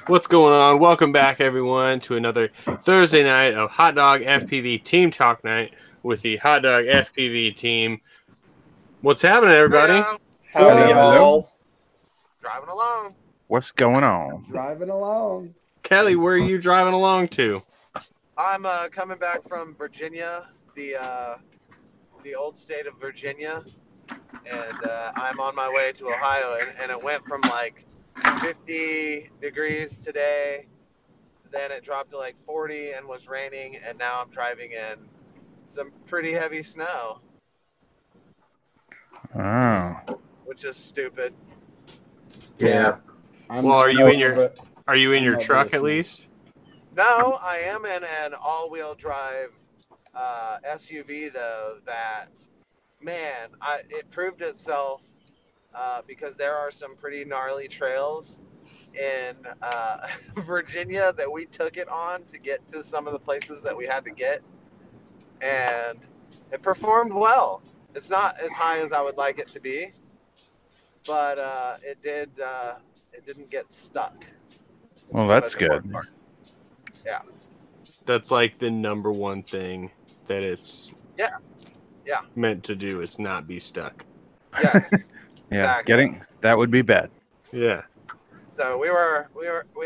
What's going on? Welcome back, everyone, to another Thursday night of Hot Dog FPV Team Talk Night with the Hot Dog FPV team. What's happening, everybody? Howdy, Hello. y'all. Driving along. What's going on? Driving along. Kelly, where are you driving along to? I'm coming back from Virginia, the old state of Virginia, and I'm on my way to Ohio. And it went from like 50 degrees today, then it dropped to like 40 and was raining, and now I'm driving in some pretty heavy snow. Oh. Which is stupid. Yeah. Well, are you in your truck at least? No, I am in an all-wheel drive SUV though. That man, it proved itself because there are some pretty gnarly trails in Virginia that we took it on to get to some of the places that we had to get, and it performed well. It's not as high as I would like it to be, but it did. It didn't get stuck. Well, that's good. Yeah. That's like the number one thing that it's meant to do is not be stuck. Yes. Yeah, Exactly. that would be bad. Yeah. So we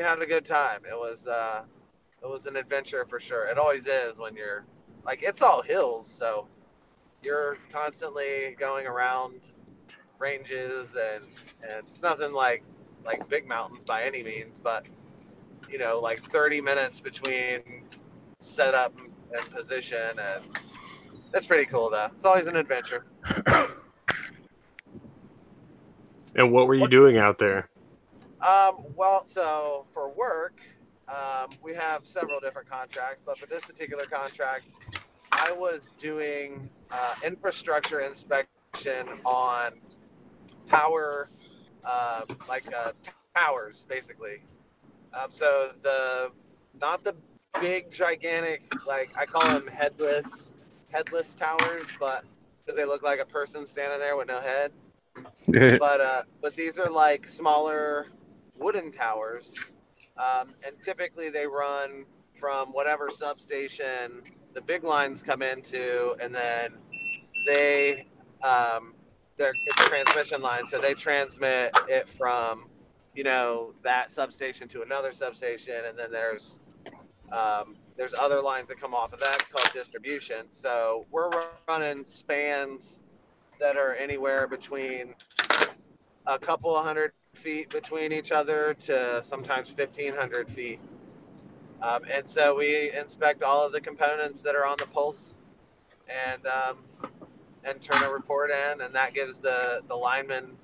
had a good time. It was an adventure for sure. It always is when you're like, it's all hills, so you're constantly going around ranges, and it's nothing like big mountains by any means, but like 30 minutes between setup and position, and that's pretty cool though. It's always an adventure. And what were you doing out there? Well, so for work, we have several different contracts, but for this particular contract, I was doing infrastructure inspection on power, towers, basically. So not the big, gigantic, like I call them headless towers, but because they look like a person standing there with no head. But these are like smaller wooden towers, and typically they run from whatever substation the big lines come into, and then it's a transmission line, so they transmit it from that substation to another substation, and then there's other lines that come off of that called distribution. So we're running spans that are anywhere between a couple of 100 feet between each other to sometimes 1,500 feet. And so we inspect all of the components that are on the pulse, and turn a report in, and that gives the lineman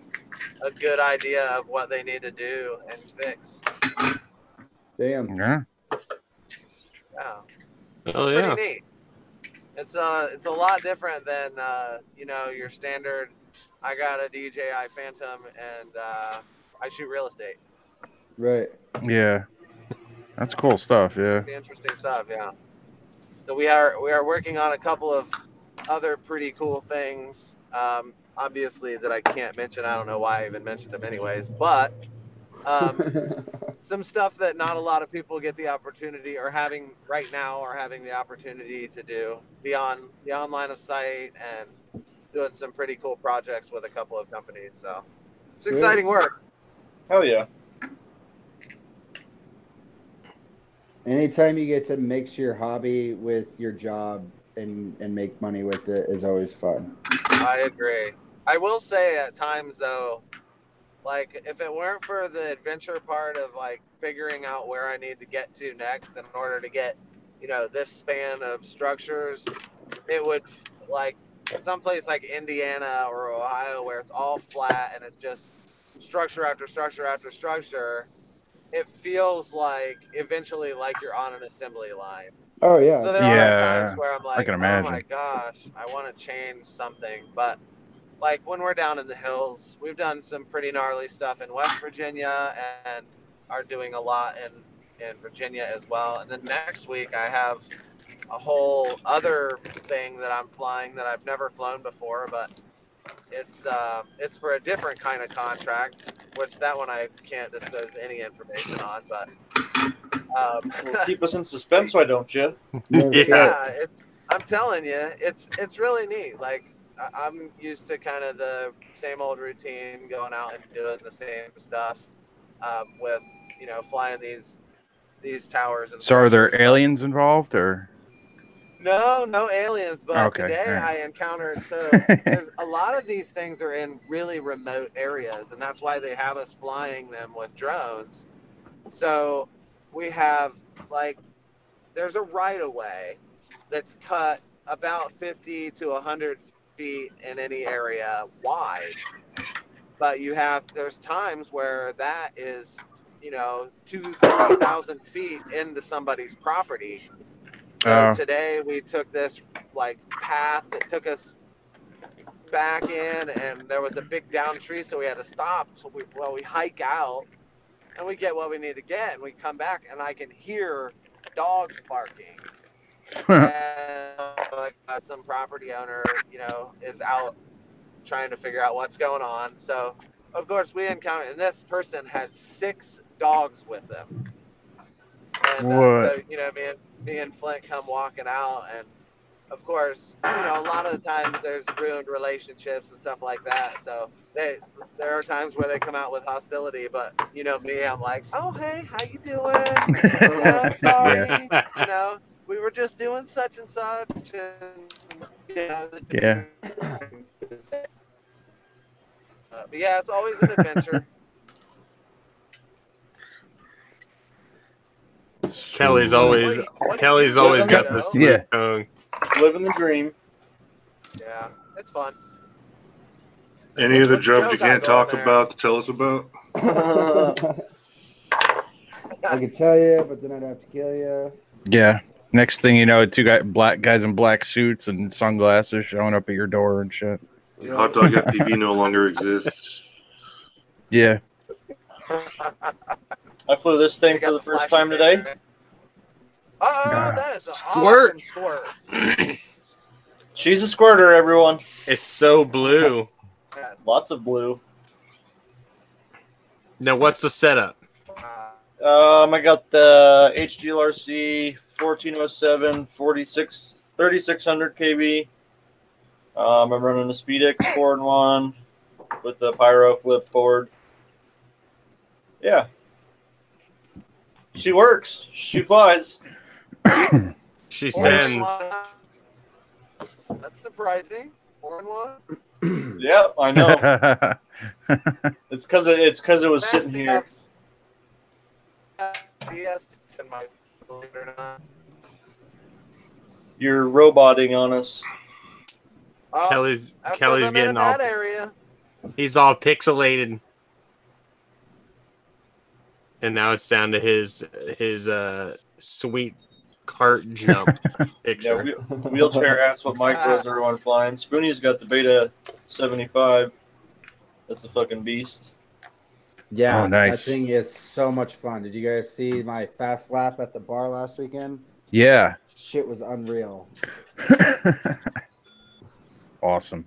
a good idea of what they need to do and fix. Damn. Yeah. Yeah. Oh, Pretty yeah. neat. It's a lot different than your standard. I got a DJI Phantom, and I shoot real estate. Right. Yeah. That's cool stuff, yeah. Pretty interesting stuff, yeah. So we are working on a couple of other pretty cool things. Obviously that I can't mention. I don't know why I even mentioned them anyways, but some stuff that not a lot of people get the opportunity or having the opportunity to do beyond line of sight, and doing some pretty cool projects with a couple of companies. So it's exciting work. Hell yeah. Anytime you get to mix your hobby with your job and make money with it is always fun. I agree. I will say at times though, like if it weren't for the adventure part of like figuring out where I need to get to next in order to get, this span of structures, it would like someplace like Indiana or Ohio where it's all flat and it's just structure after structure after structure. It feels like eventually like you're on an assembly line. Oh yeah. So there are times where I'm like, can oh imagine. my gosh, I want to change something. But like when we're down in the hills, we've done some pretty gnarly stuff in West Virginia and are doing a lot in Virginia as well. And then next week I have a whole other thing that I'm flying that I've never flown before, but It's for a different kind of contract, which that one I can't disclose any information on. But Well, keep us in suspense, why don't you? No shit. yeah, I'm telling you, it's really neat. Like I'm used to kind of the same old routine, going out and doing the same stuff, with flying these towers and So are there structures, but aliens involved or? no aliens. But Okay, today all right. I encountered, so there's a lot of these things are in really remote areas, and that's why they have us flying them with drones. So we have, like, there's a right of way that's cut about 50 to 100 feet in any area wide, but there's times where that is 2,000-3,000 feet into somebody's property. So today we took this like path that took us back in, and there was a big down tree, so we had to stop. So we hike out and we get what we need to get, and we come back, and I can hear dogs barking. And like, some property owner, is out trying to figure out what's going on. So of course we encountered, and this person had 6 dogs with them. And so me and Flint come walking out, and of course, a lot of the times there's ruined relationships and stuff like that. So there are times where they come out with hostility, but me, I'm like, oh hey, how you doing? I'm sorry, we were just doing such and such, and Yeah. But yeah, it's always an adventure. Kelly's always got the smooth tongue. Living the dream. Yeah, it's fun. Any of the drugs you can't talk about to tell us about? I could tell you, but then I'd have to kill you. Yeah. Next thing you know, black guys in black suits and sunglasses showing up at your door and shit. Hot Dog FPV no longer exists. Yeah. I flew this thing for the first time today. Oh, that is an awesome squirt. She's a squirter, everyone. It's so blue. Yes. Lots of blue. Now, what's the setup? I got the HDLRC 1407 3600 kV. I'm running a SpeedX 4-in-1 with the Pyro flip board. Yeah. She works. She flies. She sends. That's surprising. 4-in-1. Yeah, I know. It's because it was sitting here. Yes, in my, believe it or not. You're roboting on us. Oh, Kelly's getting getting all. that area. He's all pixelated. And now it's down to his sweet cart jump picture. Yeah, wheelchair ass what micros everyone flying. Spoonie's got the Beta 75. That's a fucking beast. Yeah, Oh, nice. that thing is so much fun. Did you guys see my fast lap at the bar last weekend? Yeah. Shit was unreal. Awesome.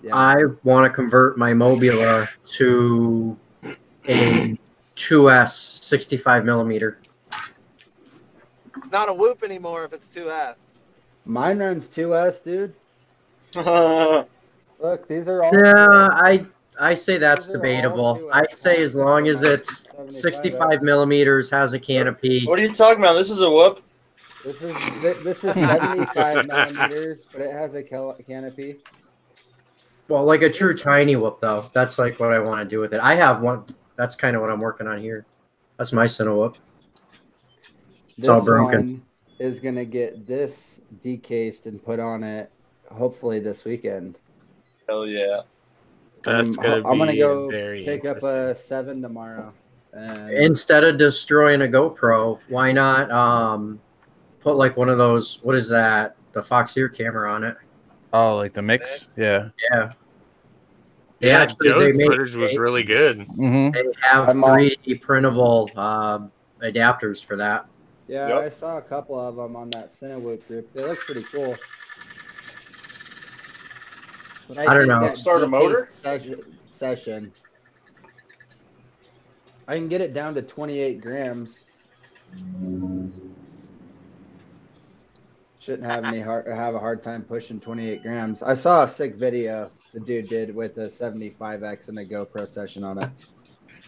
Yeah. I want to convert my Mobula to a 2S 65 millimeter. It's not a Whoop anymore if it's 2S. Mine runs 2S, dude. That's Look, these are all. Yeah, I say that's These are all debatable. 2S. I say as long as it's 75 65 millimeters, has a canopy. What are you talking about? This is a whoop. This is 75 millimeters, but it has a canopy. Well, like a true tiny whoop, though. That's like what I want to do with it. I have one. That's kind of what I'm working on here. That's my Cine whoop. It's all broken. One is going to get this decased and put on it hopefully this weekend. Hell yeah. That's I'm gonna to go very pick up a 7 tomorrow. And Instead of destroying a GoPro, why not put like one of those, what is that? The Fox ear camera on it. Oh, like the mix? Yeah. Yeah. Yeah, actually, Joe's footage was really good. Mm-hmm. They have 3D printable adapters for that. yeah, Yep. I saw a couple of them on that Cinewoop group. They look pretty cool. But I don't think know. that Start a DK motor? Session. I can get it down to 28 grams. Shouldn't have have a hard time pushing 28 grams. I saw a sick video the dude did with a 75X and a GoPro session on it.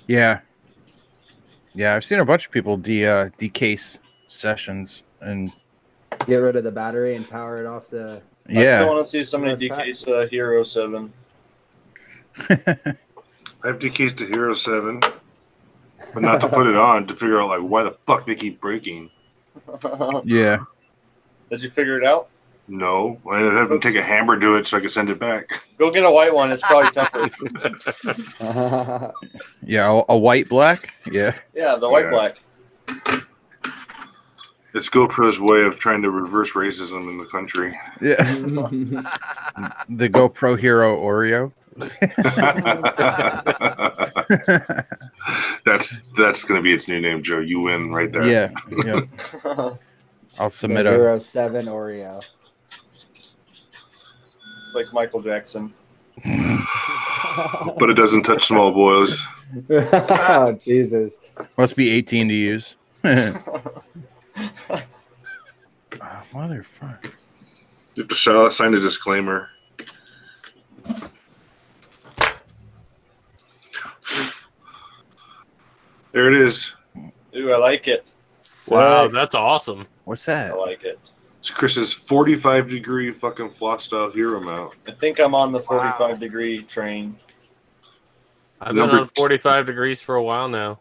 Yeah. Yeah, I've seen a bunch of people decase sessions and Get rid of the battery and power it off the. I still yeah. want to see somebody Most decase Hero 7. I've decased a Hero 7, but not to put it on, to figure out like why the fuck they keep breaking. Yeah. Did you figure it out? No, I have to take a hammer to it so I can send it back. Go get a white one. It's probably tougher. Yeah, a white black? Yeah. Yeah, the white Yeah. black. It's GoPro's way of trying to reverse racism in the country. Yeah. The GoPro Hero Oreo. That's going to be its new name, Joe. You win right there. Yeah. Yeah. I'll The submit a Hero 7 Oreo. It's like Michael Jackson. But it doesn't touch small boys. Oh, Jesus. must be 18 to use. Motherfucker. You have to sign a disclaimer. There it is. Ooh, I like it. Wow, that's awesome. What's I that? like it. It's Chris's 45-degree fucking floss style Hero mount. I think I'm on the 45-degree train. I've been on 45 degrees for a while now.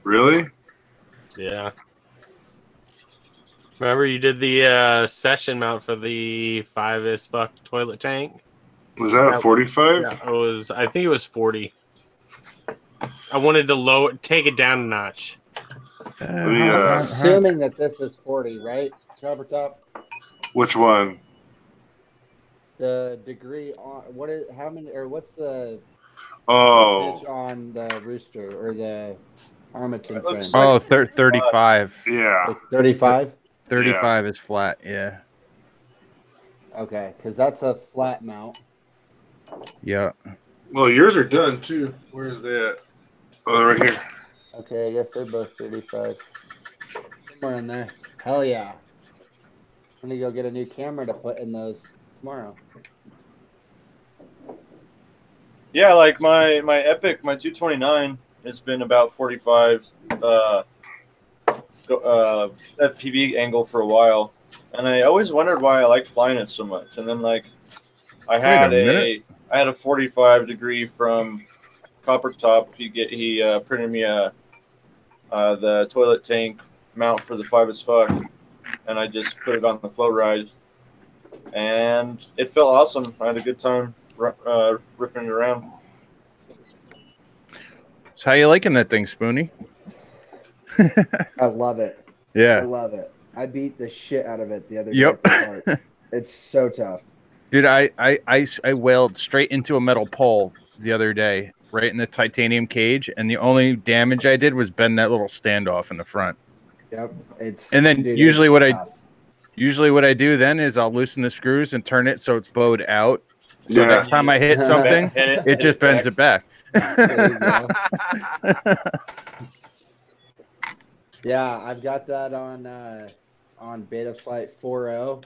Really? Yeah. Remember you did the session mount for the 5 as fuck toilet tank? Was that a 45? Yeah, I think it was 40. I wanted to take it down a notch. I'm assuming that this is 40, right? Cover top. Which one? The degree on what's the Oh, pitch on the rooster or the Armaton It looks frame? Oh, 35. yeah. Like 35? 35 is flat, yeah. Okay, because that's a flat mount. Yeah. Well, yours are done too. Where's that? Oh, they're right here. Okay, I guess they're both 35. Somewhere in there. Hell yeah. I'm gonna go get a new camera to put in those tomorrow. Yeah, like my Epic, my 229, it's been about 45 FPV angle for a while, and I always wondered why I liked flying it so much. And then like I had a 45-degree from Copper Top. He printed me the toilet tank mount for the 5 as fuck, and I just put it on the flow ride, and it felt awesome. I had a good time ripping it around. So how you liking that thing, Spoonie? I love it. I Yeah. love it. I beat the shit out of it the other day. Yep. at the park. It's so tough. Dude, I wailed straight into a metal pole the other day, right in the titanium cage, and the only damage I did was bend that little standoff in the front. Yep. And then dude, usually it's tough. Usually what I do then is I'll loosen the screws and turn it so it's bowed out. So Yeah. next time I hit something, it just bends it back. There you go. Yeah, I've got that on Betaflight 4.0,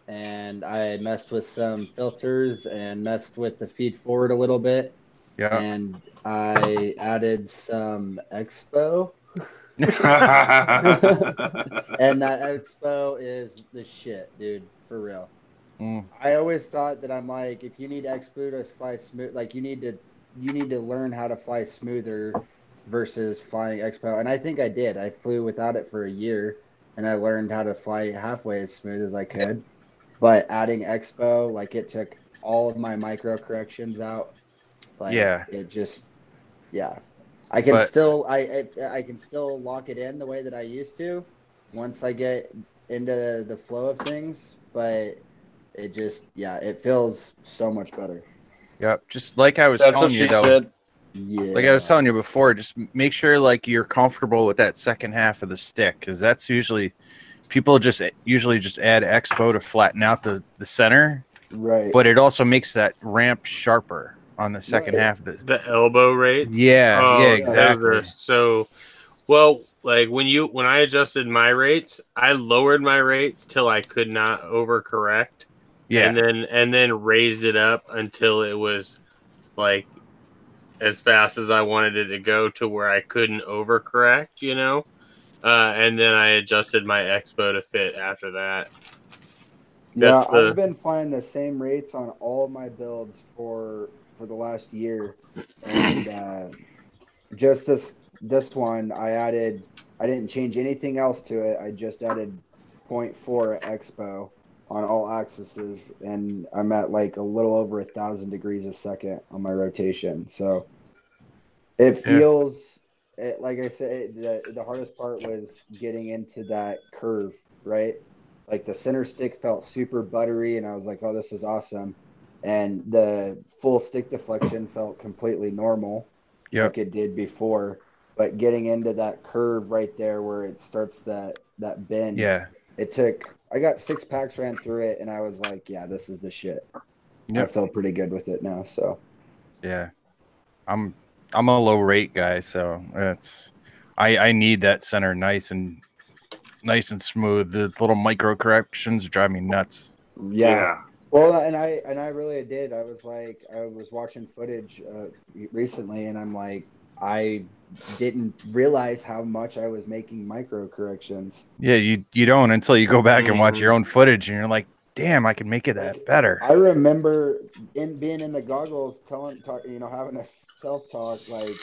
and I messed with some filters and messed with the feed forward a little bit. Yeah. And I added some Expo. And that Expo is the shit, dude, for real. I always thought that I'm like, if you need Expo to fly smooth, like you need to learn how to fly smoother versus flying Expo. And I think I did. I flew without it for a year, and I learned how to fly halfway as smooth as I could. But adding Expo, like it took all of my micro corrections out. Like, Yeah. It just, yeah. I can still lock it in the way that I used to once I get into the flow of things, but it just, yeah, it feels so much better. Yep. Just like I was That's telling what you she though. said. Yeah. Like I was telling you before, just make sure like you're comfortable with that second half of the stick, because that's usually people usually just add Expo to flatten out the center, Right. but it also makes that ramp sharper on the second half of the elbow rates. Yeah, Oh, yeah, those exactly. are so well. Like when I adjusted my rates, I lowered my rates till I could not overcorrect. Yeah. And then raised it up until it was like as fast as I wanted it to go to where I couldn't overcorrect, you know. And then I adjusted my expo to fit after that. Yeah, I've been flying the same rates on all of my builds for the last year, and just this one I didn't change anything else to it. I just added 0.4 expo on all axes, and I'm at like a little over 1,000 degrees a second on my rotation. So it feels like I said, the hardest part was getting into that curve, right? Like the center stick felt super buttery, and I was like, "Oh, this is awesome." And the full stick deflection felt completely normal, like it did before. But getting into that curve right there where it starts that bend, I got 6 packs ran through it, and I was like, "Yeah, this is the shit." I feel pretty good with it now. So yeah, I'm a low rate guy, so I need that center nice and smooth. The little micro corrections drive me nuts. Yeah. Well, and I really did. I was watching footage recently, and I'm like, I didn't realize how much I was making micro corrections. Yeah, you don't until you go back and watch your own footage, and you're like, damn, I can make it that better. I remember being in the goggles, having a self-talk like,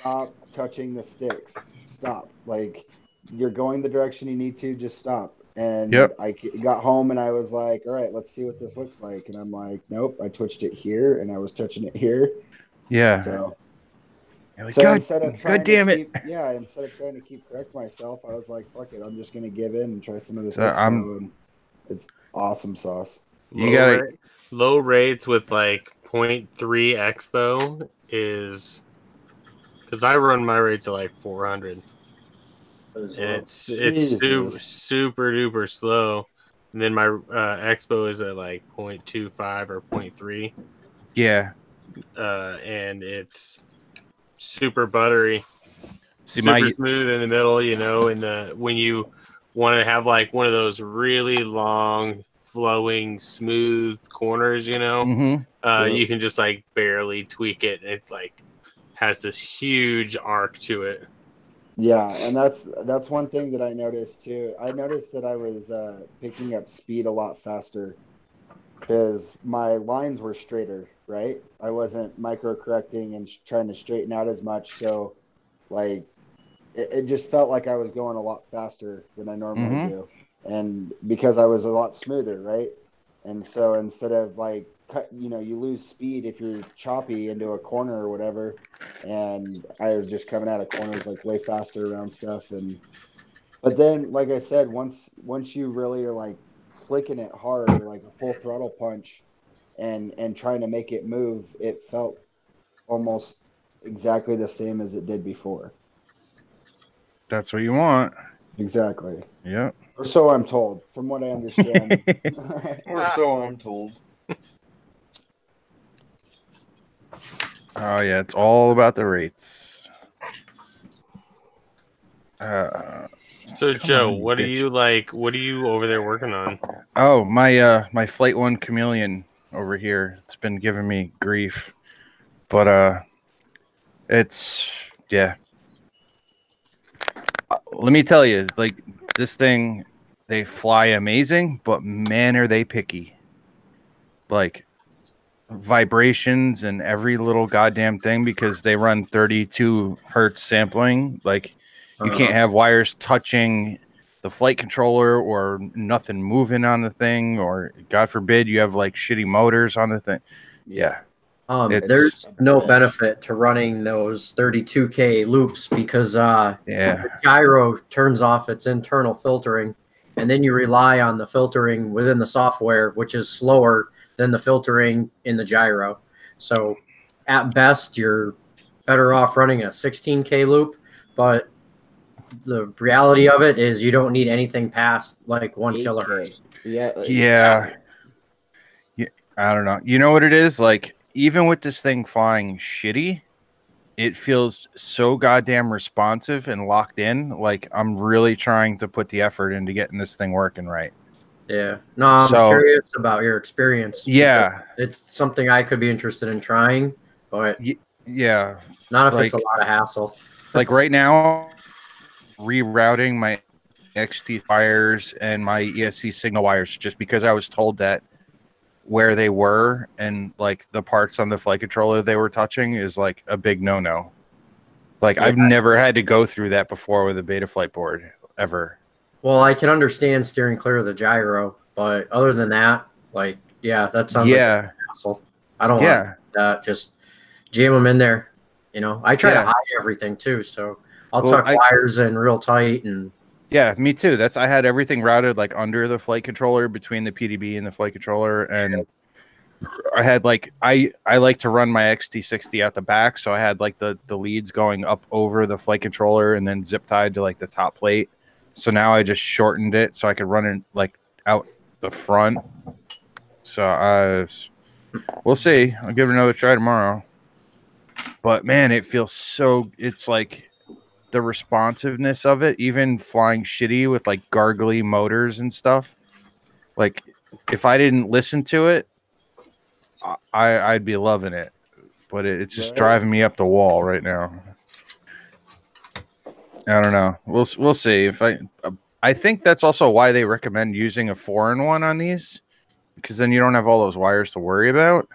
stop touching the sticks. Stop. Like, you're going the direction you need to, just stop. And I got home and I was like, all right, let's see what this looks like. And I'm like, nope, I twitched it here and I was touching it here. Yeah. So, like, instead of trying damn to keep correct myself, I was like, fuck it, I'm just gonna give in and try some of this expo, and it's awesome sauce. Low rates with like 0.3 expo is because I run my rates at like 400. And it's super duper slow, and then my expo is at like 0.25 or 0.3. Yeah, and it's super buttery, super smooth in the middle. You know, when you want to have like one of those really long, flowing, smooth corners, you know, you can just like barely tweak it. It like has this huge arc to it. Yeah, and that's one thing that I noticed too. I noticed that I was picking up speed a lot faster because my lines were straighter, right? I wasn't micro correcting and trying to straighten out as much. So, like, it just felt like I was going a lot faster than I normally do. And because I was a lot smoother, right? And so instead of like, you lose speed if you're choppy into a corner or whatever. And I was just coming out of corners like way faster around stuff. But then, like I said, once you really are like flicking it hard or like a full throttle punch and trying to make it move, it felt almost exactly the same as it did before. That's what you want. Exactly. Yeah. Or so I'm told, from what I understand. Or so I'm told. Oh yeah, it's all about the rates. So Joe, what are you like? What are you over there working on? Oh, my Flight 1 Chameleon over here. It's been giving me grief, but it's let me tell you, like this thing, they fly amazing, but man, are they picky. Like vibrations and every little goddamn thing because they run 32 hertz sampling. Like you can't have wires touching the flight controller or nothing moving on the thing, or God forbid you have like shitty motors on the thing. Yeah. There's no benefit to running those 32K loops because the gyro turns off its internal filtering, and then you rely on the filtering within the software, which is slower than the filtering in the gyro. So at best, you're better off running a 16K loop, but the reality of it is you don't need anything past like 1 kilohertz. Yeah. I don't know. You know what it is? Like, even with this thing flying shitty, it feels so goddamn responsive and locked in. Like, I'm really trying to put the effort into getting this thing working right. Yeah. No, I'm curious about your experience. Yeah. It's something I could be interested in trying, but yeah. Not if it's a lot of hassle. Like right now, rerouting my XT wires and my ESC signal wires just because I was told that where they were and like the parts on the flight controller they were touching is like a big no-no. Like I've never had to go through that before with a beta flight board ever. Well, I can understand steering clear of the gyro, but other than that, like, yeah, that sounds like a hassle. I don't want that. Just jam them in there. You know, I try to hide everything too, so I'll tuck wires in real tight and. Yeah, me too. I had everything routed like under the flight controller between the PDB and the flight controller, and I had like I like to run my XT60 out the back, so I had like the leads going up over the flight controller and then zip tied to like the top plate. So now I just shortened it so I could run it like out the front. So we'll see. I'll give it another try tomorrow. But man, it feels so. It's like the responsiveness of it, even flying shitty with like gargly motors and stuff. Like if I didn't listen to it, I'd be loving it. But it's just driving me up the wall right now. I don't know. We'll see. If I think that's also why they recommend using a 4-in-1 on these, because then you don't have all those wires to worry about.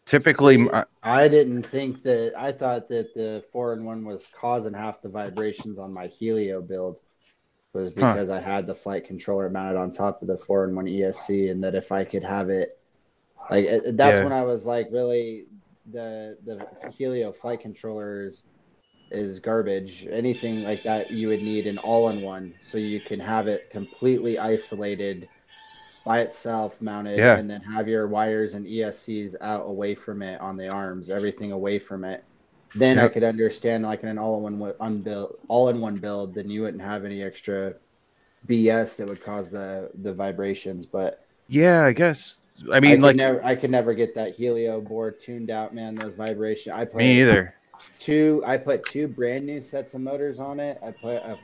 Typically, I didn't think that. I thought that the 4-in-1 was causing half the vibrations on my Helio build was because I had the flight controller mounted on top of the 4-in-1 ESC, and that if I could have it, like that's when I was like, really, the Helio flight controllers is garbage. Anything like that you would need an all-in-one, so you can have it completely isolated by itself, mounted, and then have your wires and ESCs out away from it on the arms, everything away from it. Then I could understand like in an all-in-one build, then you wouldn't have any extra BS that would cause the vibrations. But yeah, I guess. I mean, I could never get that Helio board tuned out, man. Those vibrations. Me either. I put 2 brand new sets of motors on it. I put a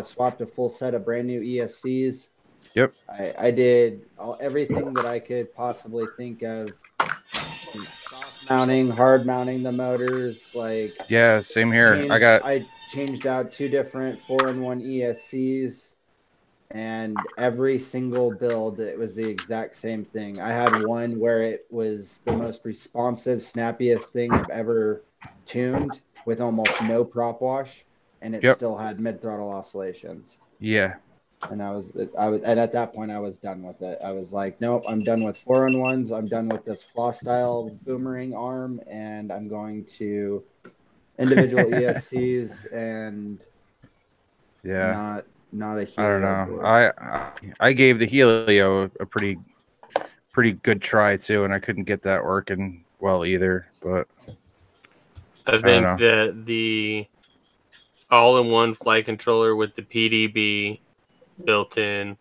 swapped a full set of brand new ESCs. Yep. I did everything that I could possibly think of. Soft mounting, hard mounting the motors, like same here. I changed out 2 different 4-in-1 ESCs, and every single build it was the exact same thing. I had one where it was the most responsive, snappiest thing I've ever tuned with almost no prop wash, and it still had mid throttle oscillations. Yeah. And and at that point I was done with it. I was like, nope, I'm done with 4-in-1s. I'm done with this flaw style boomerang arm, and I'm going to individual ESCs and not a Helio. I don't know. Board. I gave the Helio a pretty good try too, and I couldn't get that working well either. But I think that the all-in-one flight controller with the PDB built in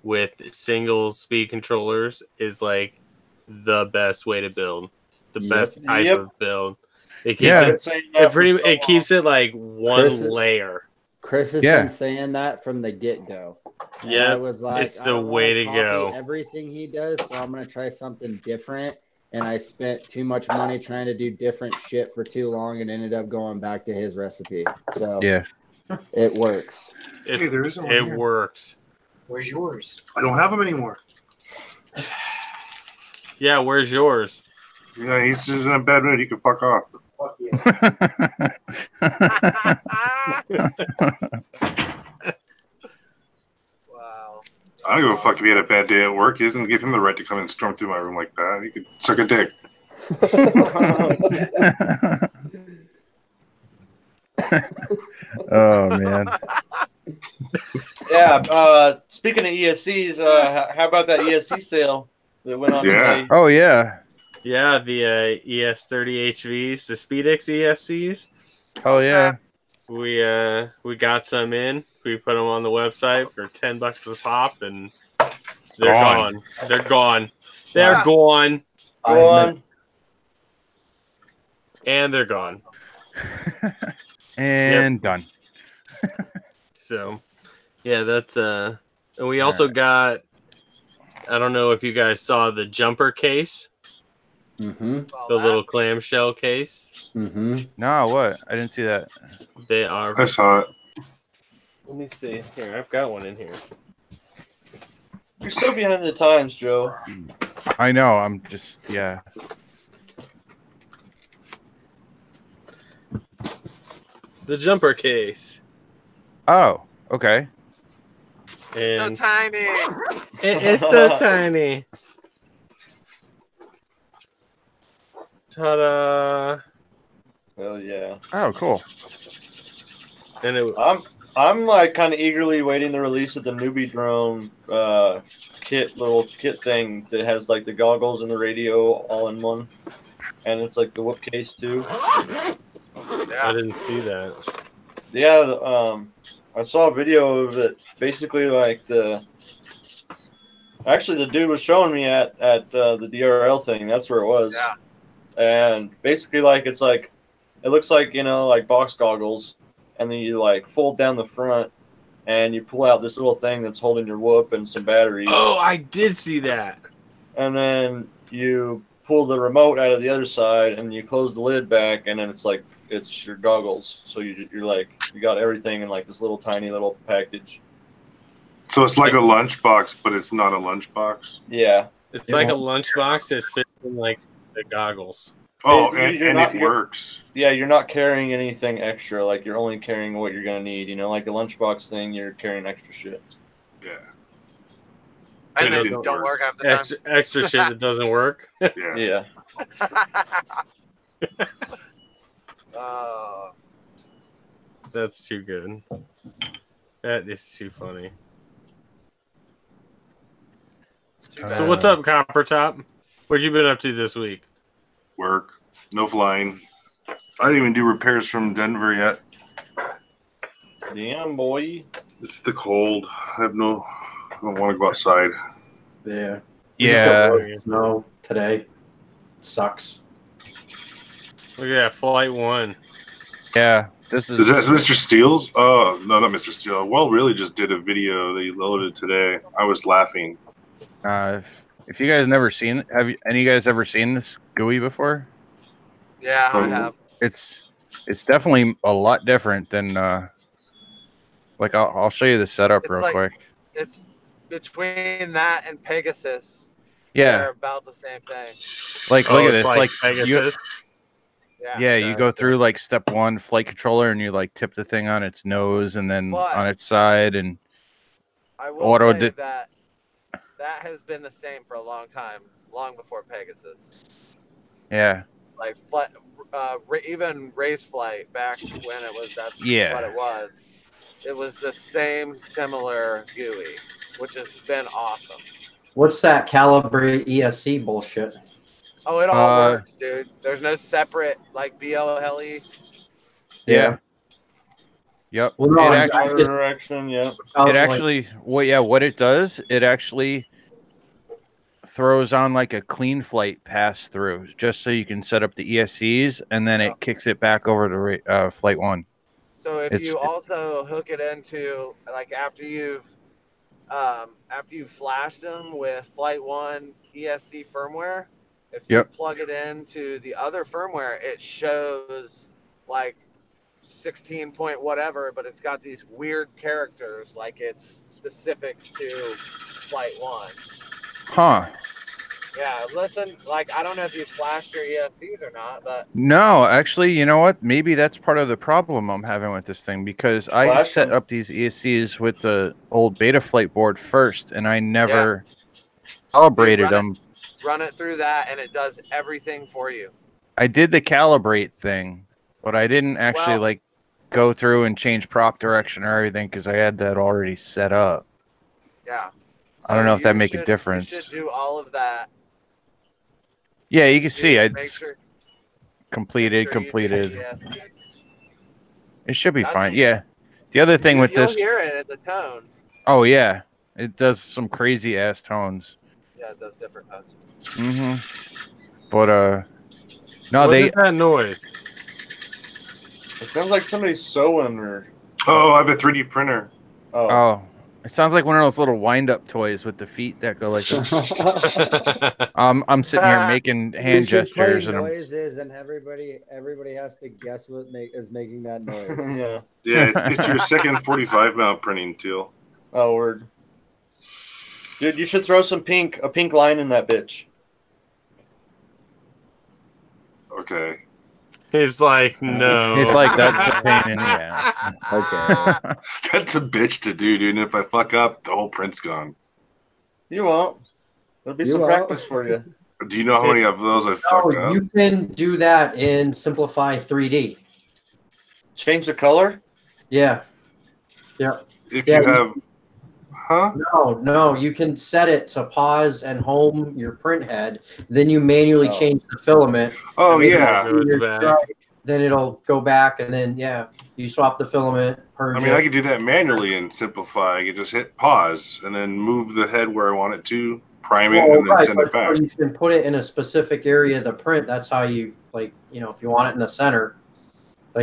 with single speed controllers is like the best way to build, the best type of build. It keeps it keeps it like one layer. Chris has been saying that from the get-go. Yeah, I was like, it's the way to go. Everything he does, so I'm gonna try something different. And I spent too much money trying to do different shit for too long, and ended up going back to his recipe. So it works. It works. Where's yours? I don't have them anymore. Yeah, where's yours? Yeah, he's just in a bad mood. He can fuck off. Fuck yeah. Wow. I don't give a fuck if he had a bad day at work. He doesn't give him the right to come and storm through my room like that. He could suck a dick. Oh man. Yeah. Speaking of ESCs, how about that ESC sale that went on today? Oh yeah. Yeah, the ES30 HVs, the SpeedX ESCs. Oh yeah. We got some in. We put them on the website for $10 a pop, and They're gone. They're gone. They're gone. Gone. And they're gone. And done. So, yeah, that's and we also got. I don't know if you guys saw the jumper case. Mm-hmm. The little clamshell case. Mm-hmm. No, what? I didn't see that. They are. I saw it. Let me see. Here, I've got one in here. You're so behind the times, Joe. I know. I'm just The jumper case. Oh, okay. And so tiny. It's so tiny. Ta-da! Hell yeah. Oh, cool. And I'm like kind of eagerly waiting the release of the newbie drone little kit thing that has like the goggles and the radio all in one, and it's like the whoop case too. I didn't see that. Yeah, I saw a video of it. Basically, like the dude was showing me at the DRL thing. That's where it was. Yeah. And basically, like it looks like like box goggles, and then you like fold down the front, and you pull out this little thing that's holding your whoop and some batteries. Oh, I did see that. And then you pull the remote out of the other side, and you close the lid back, and then it's your goggles. So you're like you got everything in like this little tiny little package. So it's like a lunchbox, but it's not a lunchbox. Yeah, it's like a lunchbox that fits in like the goggles. Oh, and it works. Yeah, you're not carrying anything extra. Like you're only carrying what you're gonna need. Like a lunchbox thing, you're carrying extra shit. Yeah. And they don't work half the time. Extra shit that doesn't work. Yeah. That's too good. That is too funny. So what's up, Copper Top? What have you been up to this week? Work. No flying. I didn't even do repairs from Denver yet. Damn, boy. It's the cold. I don't want to go outside. Yeah. Yeah. No, today. It sucks. Look at that, Flight 1. Yeah. Is that Mr. Steele's? Oh, no, not Mr. Steele. Well, really just did a video that he loaded today. I was laughing. If you guys never seen it, have any of you guys ever seen this GUI before? Yeah, I have. It's definitely a lot different than like I'll show you the setup real quick. It's between that and Pegasus. Yeah, they're about the same thing. Like look at this, like Pegasus. You go through like step 1, flight controller, and you like tip the thing on its nose and then on its side, and I will say that has been the same for a long time, long before Pegasus. Yeah. Like even race flight back when it was what it was. It was the same similar GUI, which has been awesome. What's that calibrate ESC bullshit? Oh, it all works, dude. There's no separate like BLHeli. Yeah. Yep. Well, no, direction. Yeah. It actually, what it does, it actually throws on like a clean flight pass through, just so you can set up the ESCs, and then it kicks it back over to Flight 1. So if you also hook it into like after you've flashed them with Flight 1 ESC firmware, if you plug it into the other firmware, it shows like 16 point whatever, but it's got these weird characters like it's specific to Flight 1. Huh. Yeah, listen, like I don't know if you flashed your ESCs or not, but no, actually, you know what? Maybe that's part of the problem I'm having with this thing, because I set up these ESCs with the old beta flight board first, and I never calibrated them. Run it through that, and it does everything for you. I did the calibrate thing, but I didn't actually like go through and change prop direction or everything because I had that already set up. Yeah. So I don't know if that make a difference. You should do all of that. Yeah, you can see it's completed. It should be fine. Yeah. The other thing with this, you'll hear it in the tone. Oh yeah, It does some crazy ass tones. Yeah, it does different cuts. But no, what is that noise? It sounds like somebody's sewing or. Oh, I have a 3D printer. Oh, it sounds like one of those little wind-up toys with the feet that go like this. I'm sitting here making hand gestures play and noises, and everybody has to guess what is making that noise. Yeah. Yeah, it's your second 45 mount printing tool. Oh, word. Dude, you should throw a pink line in that bitch. Okay. He's like, no. It's like that's a pain in the ass. Okay. That's a bitch to do, dude. And if I fuck up, the whole print's gone. You won't. There'll be some practice for you. Do you know how many of those I fucked up? You can do that in Simplify 3D. Change the color? Yeah. Yeah. If you have... Huh? No. You can set it to pause and home your print head. Then you manually change the filament. Oh, yeah. Then it'll go back, and then, you swap the filament. I mean, I could do that manually in Simplify. I could just hit pause and then move the head where I want it to, prime it, and then send it back. So you can put it in a specific area of the print. That's how you, if you want it in the center,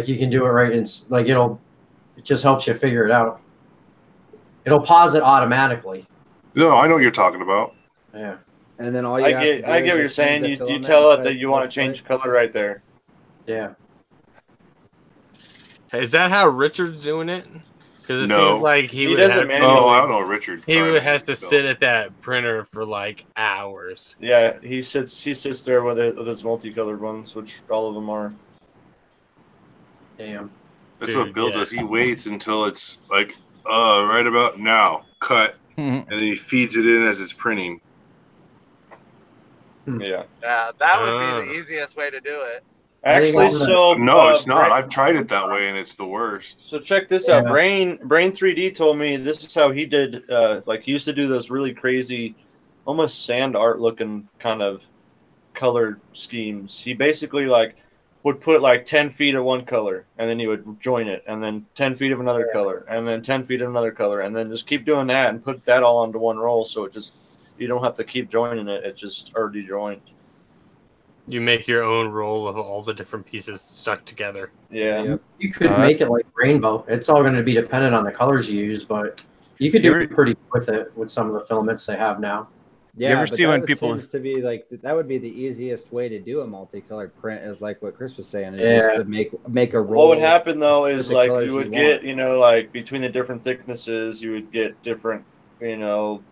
you can do it right in, it just helps you figure it out. It'll pause it automatically. No, I know what you're talking about. Yeah. And then I get what you're saying. You tell it that you want to change color right there. Yeah. Is that how Richard's doing it? Because it seems like he would doesn't have. Oh, I don't know, Richard. He has to sit at that printer for hours. Yeah, he sits there with his multicolored ones, which all of them are. Damn. That's what Bill does. He waits until it's right about now, cut, and then he feeds it in as it's printing. Yeah. Yeah, that would be the easiest way to do it. Actually, no, it's not. I've tried it that way, and it's the worst. So check this out. Brain 3D told me this is how he did. He used to do those really crazy, almost sand art looking kind of color schemes. He basically would put 10 feet of one color, and then he would join it, and then 10 feet of another color, and then 10 feet of another color, and then just keep doing that and put that all onto one roll. So it just, you don't have to keep joining it. It's just already joined. You make your own roll of all the different pieces stuck together. Yeah. You could make it like rainbow. It's all going to be dependent on the colors you use, but you could do pretty with it with some of the filaments they have now. Yeah, you ever see when people seems to be that would be the easiest way to do a multicolored print, is like what Chris was saying, is just to make a roll. What would happen though is you would get between the different thicknesses you would get different it'll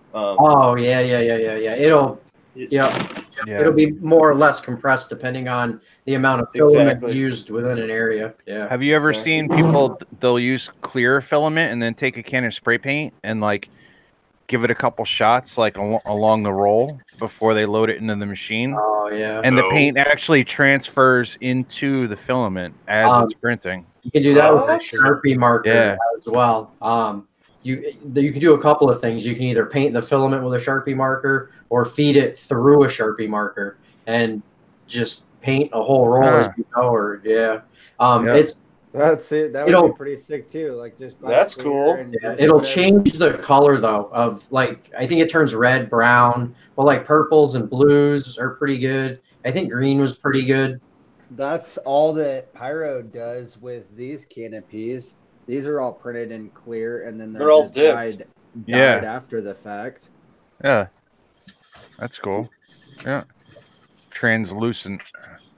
it'll be more or less compressed depending on the amount of filament used within an area. Yeah. Have you ever seen people? They'll use clear filament and then take a can of spray paint and give it a couple shots along the roll before they load it into the machine. Oh yeah. And the paint actually transfers into the filament as it's printing. You can do that with a Sharpie marker as well. You can do a couple of things. You can either paint the filament with a Sharpie marker or feed it through a Sharpie marker and just paint a whole roll as you go. It's that's it. That would be pretty sick too. That's cool. It'll change the color though of I think it turns red, brown, but purples and blues are pretty good. I think green was pretty good. That's all that Pyro does with these canopies. These are all printed in clear, and then they're all dyed after the fact. Yeah, that's cool. Yeah, translucent.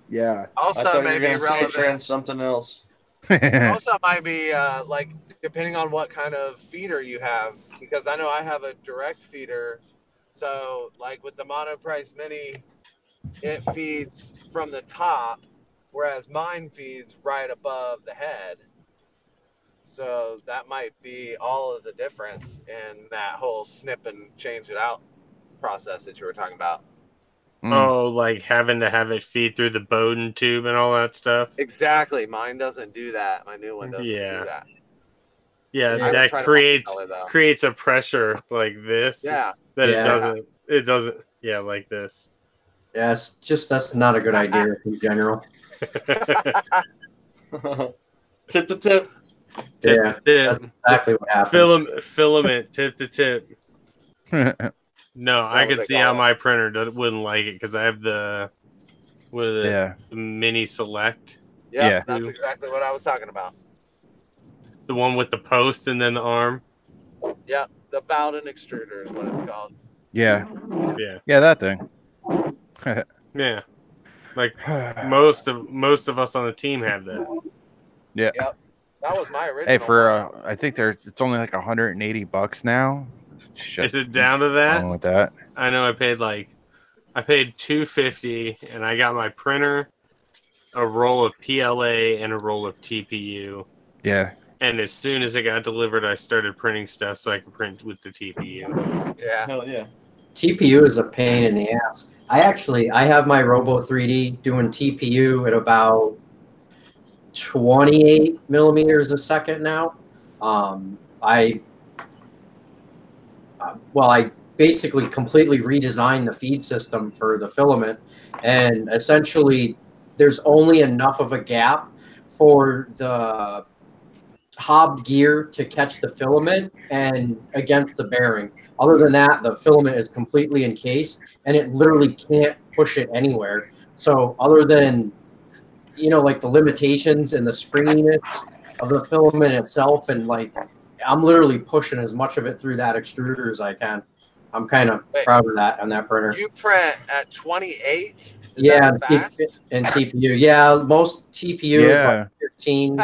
Yeah. Also, maybe relevant something else. Also, might be depending on what kind of feeder you have, because I know I have a direct feeder. So, with the Monoprice Mini, it feeds from the top, whereas mine feeds right above the head. So that might be all of the difference in that whole snip and change it out process that you were talking about. Oh, having to have it feed through the Bowden tube and all that stuff? Exactly. Mine doesn't do that. My new one doesn't do that. Yeah, that creates a pressure like this. Yeah. That it doesn't like this. Yeah, that's not a good idea in general. Tip to tip. Tip to tip. That's exactly what happens. Filament tip to tip. No, I could see how my printer wouldn't like it because I have the the mini select. Yeah, that's exactly what I was talking about. The one with the post and then the arm. Yeah, the Bowden extruder is what it's called. Yeah, yeah, that thing. Yeah, like most of us on the team have that. Yeah. Yep. That was my original. Hey, for I think it's only like $180 now. Is it down to that? Wrong with that? I know I paid $250 and I got my printer, a roll of PLA, and a roll of TPU. Yeah. And as soon as it got delivered, I started printing stuff so I could print with the TPU. Yeah. Hell yeah. TPU is a pain in the ass. I have my Robo 3D doing TPU at about 28 millimeters a second now. I basically completely redesigned the feed system for the filament, and essentially there's only enough of a gap for the hobbed gear to catch the filament and against the bearing. Other than that, the filament is completely encased and it literally can't push it anywhere. So other than, like the limitations and the springiness of the filament itself, and like I'm literally pushing as much of it through that extruder as I can. I'm kind of proud of that on that printer. You print at 28? Yeah, and TPU. Yeah, most TPU is like 15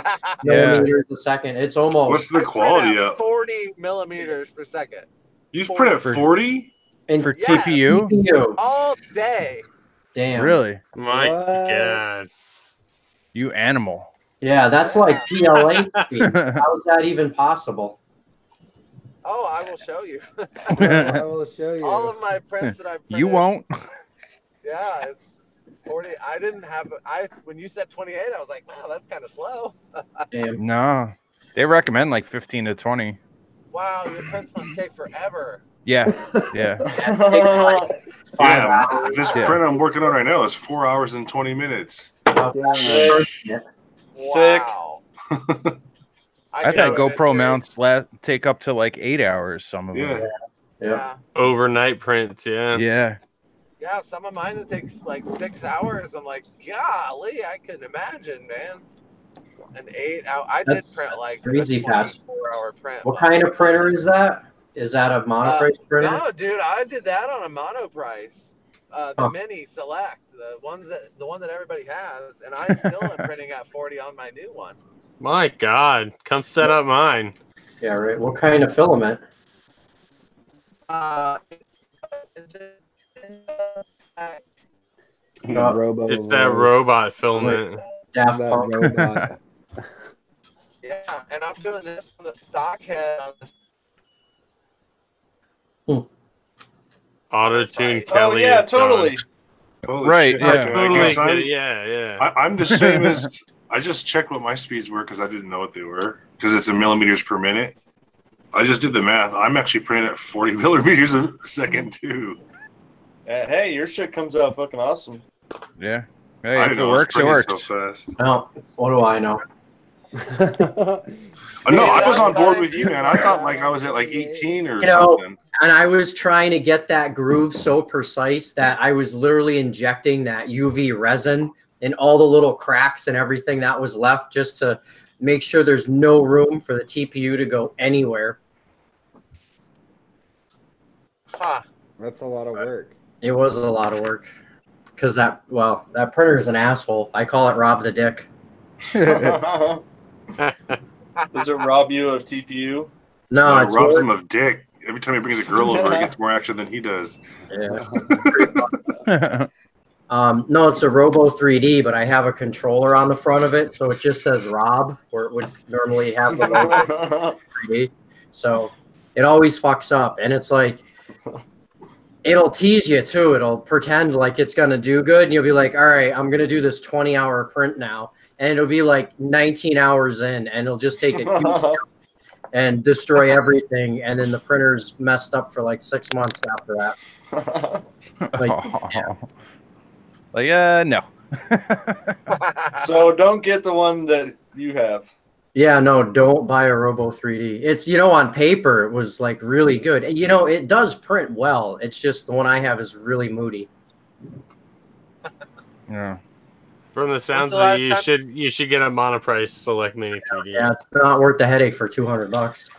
millimeters a second. It's almost. What's the quality of 40 millimeters per second. You print at 40? And for TPU? All day. Damn. Really? My God. You animal. Yeah, that's like PLA speed. How is that even possible? Oh, I will show you. I will show you. All of my prints that I've printed. You won't. Yeah, it's 40. I didn't have. When you said 28, I was like, wow, that's kind of slow. Damn. No, they recommend like 15 to 20. Wow, your prints must take forever. Yeah. Yeah. Yeah, this print I'm working on right now is 4 hours and 20 minutes. Sick. Wow. I've had GoPro mounts take up to like 8 hours. Some of them. Yeah. Overnight prints. Yeah. Yeah. Yeah, some of mine that takes like 6 hours. I'm like, golly, I couldn't imagine, man. An 8 hour. I did print like crazy fast. 4-hour print. What kind of printer is that? Is that a monoprice printer? No, dude, I did that on a monoprice. The mini select, the one that everybody has, and I still am printing at 40 on my new one. My God, come set up mine. Yeah, right. What kind of filament? It's that robot filament. Daft Punk. Robot. Yeah, and I'm doing this on the stock head. Auto-tune Oh Kelly. yeah, totally. Holy Right, shit. yeah. Totally. Yeah. I'm the same as. I just checked what my speeds were because I didn't know what they were because it's in millimeters per minute. I just did the math. I'm actually printing at 40 millimeters a second too. Hey, your shit comes out fucking awesome. Yeah. Hey, if it works, it works. So fast. No, what do I know? No, I was on board with you, man. I thought like I was at like 18 or something. And I was trying to get that groove so precise that I was literally injecting that UV resin in all the little cracks and everything that was left just to make sure there's no room for the TPU to go anywhere. That's a lot of work. It was a lot of work. Because that printer is an asshole. I call it Rob the Dick. Does it rob you of TPU? No, it it's robs him of dick. Every time he brings a girl over, he gets more action than he does. Yeah. No, it's a Robo 3D, but I have a controller on the front of it, so it just says Rob, where it would normally have the logo 3D. So it always fucks up, and it's like it'll tease you too. It'll pretend like it's gonna do good, and you'll be like, "All right, I'm gonna do this 20-hour print now," and it'll be like 19 hours in, and it'll just take a and destroy everything, and then the printer's messed up for like 6 months after that. No. So don't get the one that you have. Yeah, no, don't buy a Robo 3D. It's, on paper, it was like really good. It does print well. It's just the one I have is really moody. Yeah. From the sounds of it, you should get a Monoprice Select Mini 3D. Yeah, it's not worth the headache for $200.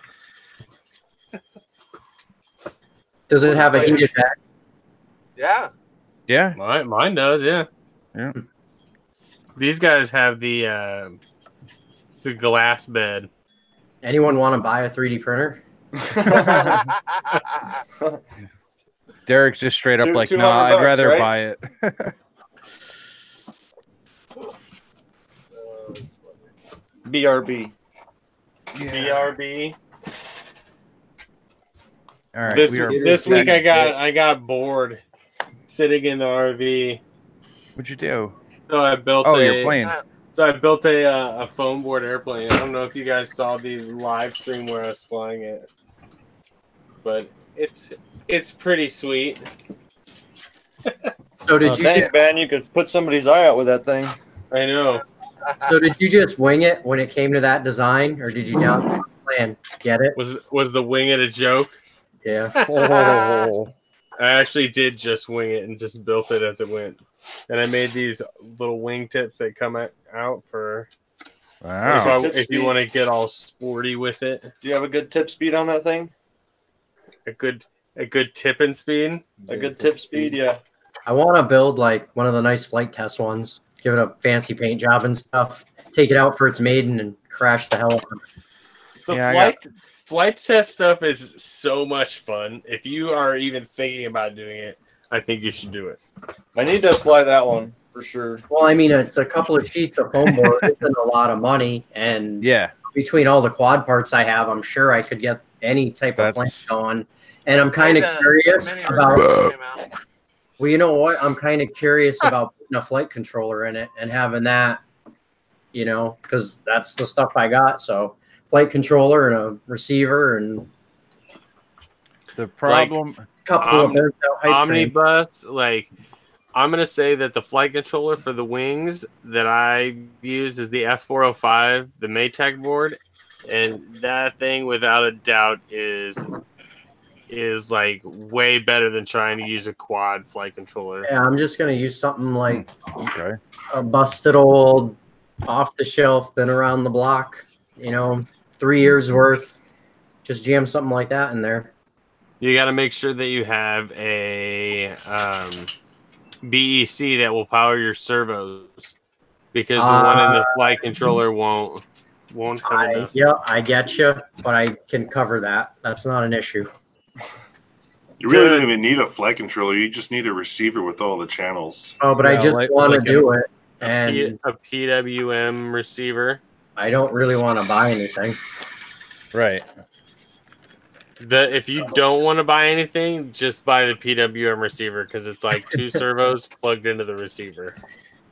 Does it have a heated back? Yeah. Yeah. Mine does, yeah. Yeah. These guys have the glass bed. Anyone want to buy a 3D printer? Derek's just straight up like, no, I'd rather buy it. BRB. BRB. All right. This week I got bored sitting in the RV. What'd you do? So I built your plane. So I built a foam board airplane. I don't know if you guys saw the live stream where I was flying it, but it's pretty sweet. So did Ben, you could put somebody's eye out with that thing. I know. So did you just wing it when it came to that design, or did you down plan? Get it? Was the wing it a joke? Yeah. Oh. I actually did just wing it and just built it as it went. And I made these little wing tips that come out for if you want to get all sporty with it. Do you have a good tip speed on that thing? A good tipping speed? A good tip speed, yeah. I want to build like one of the nice flight test ones. Give it a fancy paint job and stuff. Take it out for its maiden and crash the hell out of it. The flight test stuff is so much fun. If you are even thinking about doing it, I think you should do it. I need to apply that one for sure. Well, I mean, it's a couple of sheets of foam board. It's a lot of money, and between all the quad parts I have, I'm sure I could get any type of plane going. And I'm kind of curious about. Well, you know what? I'm kind of curious about putting a flight controller in it and having that, because that's the stuff I got. So, flight controller and a receiver and the problem. Couple of omnibus. Like, I'm gonna say that the flight controller for the wings that I use is the F405, the Maytag board, and that thing, without a doubt, is like way better than trying to use a quad flight controller. Yeah, I'm just gonna use something like a busted old, off the shelf, been around the block, 3 years worth. Just jam something like that in there. You got to make sure that you have a BEC that will power your servos, because the one in the flight controller won't have enough. Yeah, I get you, but I can cover that. That's not an issue. You really don't even need a flight controller. You just need a receiver with all the channels. Oh, but I just want to do it. And a PWM receiver. I don't really want to buy anything. Right. If you don't want to buy anything, just buy the PWM receiver, because it's like 2 servos plugged into the receiver.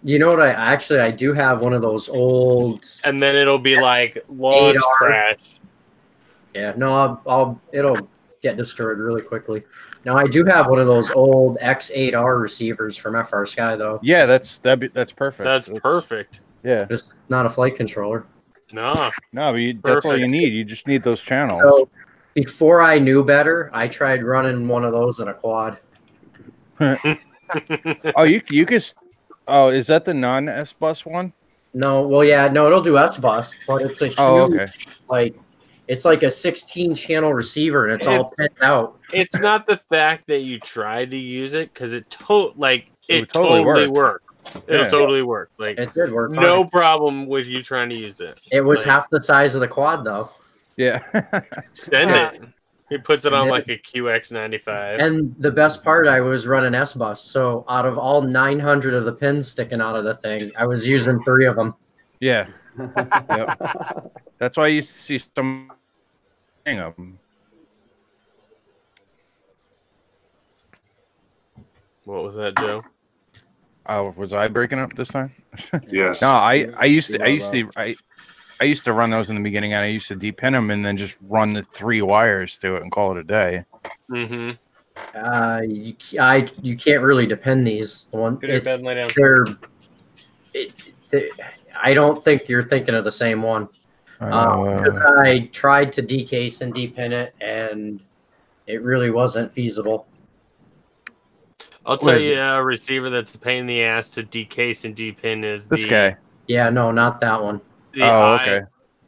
You know what? I do have one of those old. And then it'll be like launch crash. Yeah, no, it'll get destroyed really quickly. Now I do have one of those old X8R receivers from FR Sky though. Yeah, that's perfect. That's perfect. Yeah, just not a flight controller. No, but that's all you need. You just need those channels. So, before I knew better, I tried running one of those in a quad. Oh, you could. Oh, is that the non-S bus one? No, well, yeah, no, it'll do S bus, but it's a huge, it's like a 16 channel receiver, and it's all pinned out. It's not the fact that you tried to use it, because it totally worked. It'll totally work. Like, it did work. No problem with you trying to use it. It was half the size of the quad, though. Yeah. Send it. He puts it on like a QX95. And the best part, I was running S bus, so out of all 900 of the pins sticking out of the thing, I was using 3 of them. Yeah. Yep. That's why you see some of them. What was that, Joe? Was I breaking up this time? Yes. No, I used to run those in the beginning, and I used to depin them and then just run the 3 wires to it and call it a day. Mm-hmm. You can't really depend these. The one I don't think you're thinking of the same one. Because I tried to decase and depin it, and it really wasn't feasible. I'll tell you a receiver that's a pain in the ass to decase and depin is this guy. Yeah, no, not that one. The okay.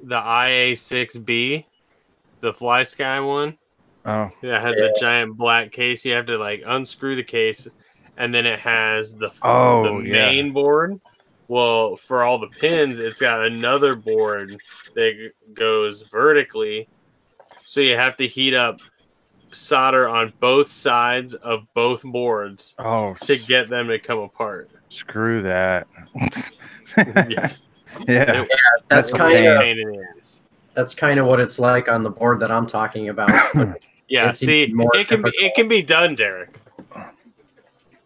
The IA6B, the Fly Sky one. Oh. That has the giant black case. You have to like unscrew the case, and then it has the main board. Well, for all the pins, it's got another board that goes vertically. So you have to heat up solder on both sides of both boards to get them to come apart. Screw that. Yeah, that's kind of pain in the ass. That's kind of what it's like on the board that I'm talking about. Yeah, see, it can be done, Derek.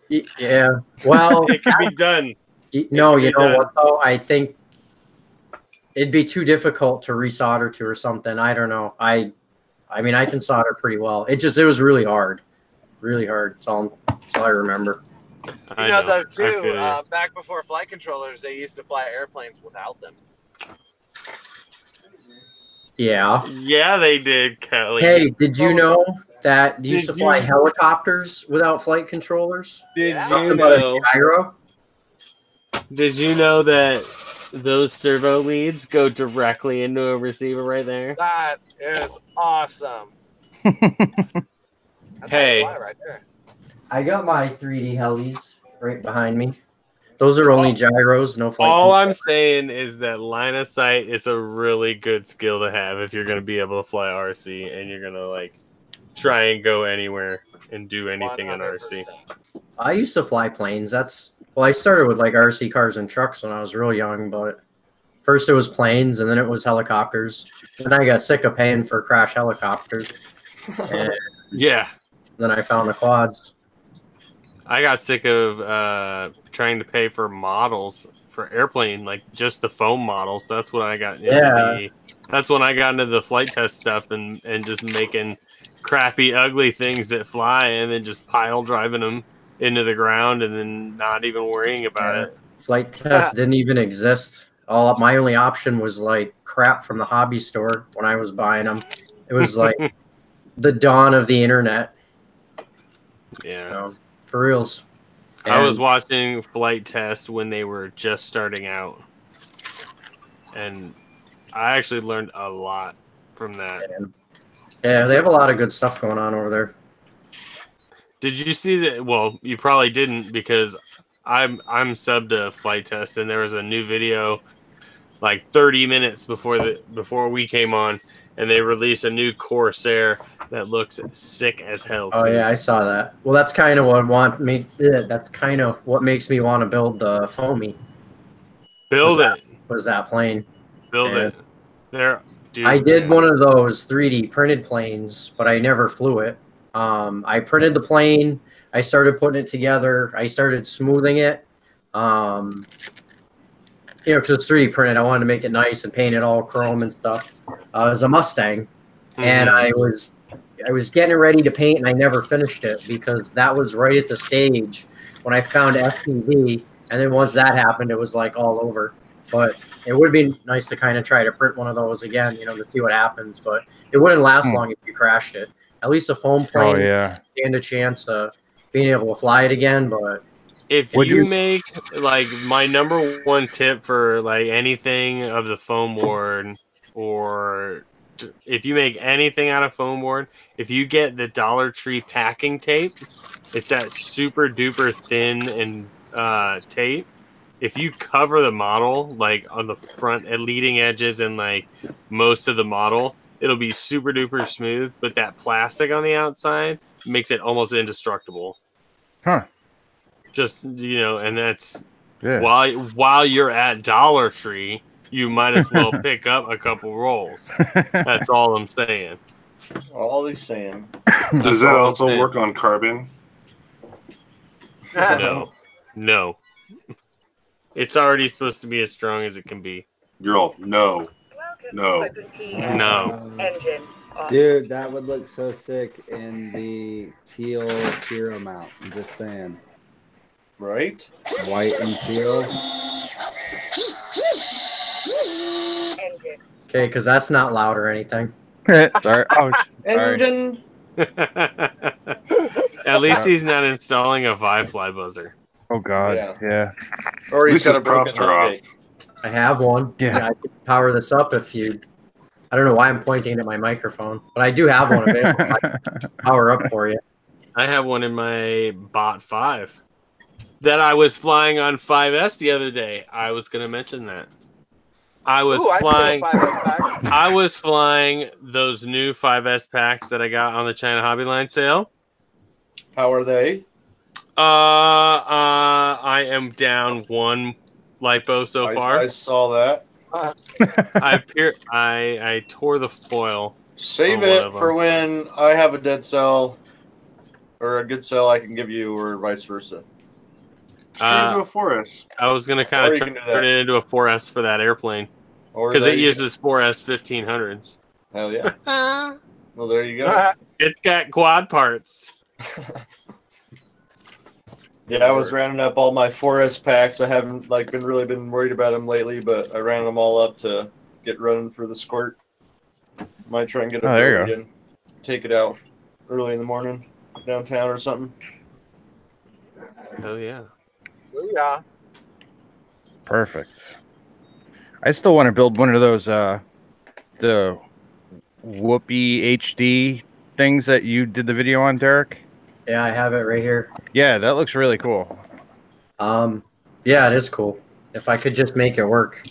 Yeah, well, it can be done. No, you know what though? I think it'd be too difficult to resolder to or something. I don't know. I mean, I can solder pretty well. It was really hard, really hard. That's all I remember. You know, though, too, back before flight controllers, they used to fly airplanes without them. Yeah. Yeah, they did, Kelly. Hey, did you know that they used to fly helicopters without flight controllers? Did you know? Gyro? Did you know that those servo leads go directly into a receiver right there? That is awesome. That's hey, right there. I got my 3D helis right behind me. Those are only gyros, no flight. All I'm saying is that line of sight is a really good skill to have if you're going to be able to fly RC and you're going to like try and go anywhere and do anything 100%. In RC. I used to fly planes. Well, I started with like RC cars and trucks when I was real young, but first it was planes and then it was helicopters. Then I got sick of paying for crash helicopters. And yeah. Then I found the quads. I got sick of trying to pay for models for airplane, like just the foam models. That's what I got into. That's when I got into the flight test stuff and just making crappy, ugly things that fly and then just pile driving them into the ground and then not even worrying about it. Flight test didn't even exist. My only option was like crap from the hobby store when I was buying them. It was like the dawn of the internet. Yeah. So, for reals. I was watching flight tests when they were just starting out. And I actually learned a lot from that. Yeah, they have a lot of good stuff going on over there. Did you see that? Well, you probably didn't because I'm subbed to flight test and there was a new video like 30 minutes before we came on and they released a new Corsair that looks sick as hell. Oh yeah, I saw that. Well, that's kind of what makes me want to build the foamy. Build it. Was that plane? Build it. There. Dude, I did one of those 3D printed planes, but I never flew it. I printed the plane. I started putting it together. I started smoothing it. Because it's 3D printed, I wanted to make it nice and paint it all chrome and stuff. It was a Mustang, and I was getting ready to paint, and I never finished it because that was right at the stage when I found FPV, and then once that happened, it was like all over. But it would be nice to kind of try to print one of those again, to see what happens. But it wouldn't last long if you crashed it. At least a foam plane stand a chance of being able to fly it again, but. If you make like my number one tip for like anything of the foam board, or if you make anything out of foam board, if you get the Dollar Tree packing tape, it's that super duper thin and tape. If you cover the model like on the front and leading edges and like most of the model, it'll be super duper smooth. But that plastic on the outside makes it almost indestructible. Huh. Just, and that's while you're at Dollar Tree, you might as well pick up a couple rolls. That's all I'm saying. All he's saying. Does that also work on carbon? No. It's already supposed to be as strong as it can be. Girl, no. Dude, that would look so sick in the teal hero mount. I'm just saying. Right? White and teal. Okay, because that's not loud or anything. Sorry. Oh, sorry. Engine. At least he's not installing a fly buzzer. Oh God. Yeah. Or At he's least got his a broken props are off. intake. I have one. Yeah. I can power this up if you. I don't know why I'm pointing at my microphone, but I do have one available. I can power up for you. I have one in my Bot 5 that I was flying on 5S the other day. I was going to mention that. I was flying. I was flying those new 5S packs that I got on the China Hobby Line sale. How are they? I am down one lipo so far. I saw that. I tore the foil. Save it for when I have a dead cell or a good cell I can give you, or vice versa. Turn into a 4S. I was gonna kind of turn it into a 4S for that airplane because it uses 4S 1500s. Hell yeah! Well, there you go. It's got quad parts. Yeah, I was rounding up all my 4S packs. I haven't been worried about them lately, but I ran them all up to get running for the squirt. Might try and get a bird and take it out early in the morning downtown or something. Oh yeah. Oh yeah. Perfect. I still want to build one of those the Whoopee HD things that you did the video on, Derek. Yeah, I have it right here. Yeah, that looks really cool. Yeah, it is cool. If I could just make it work.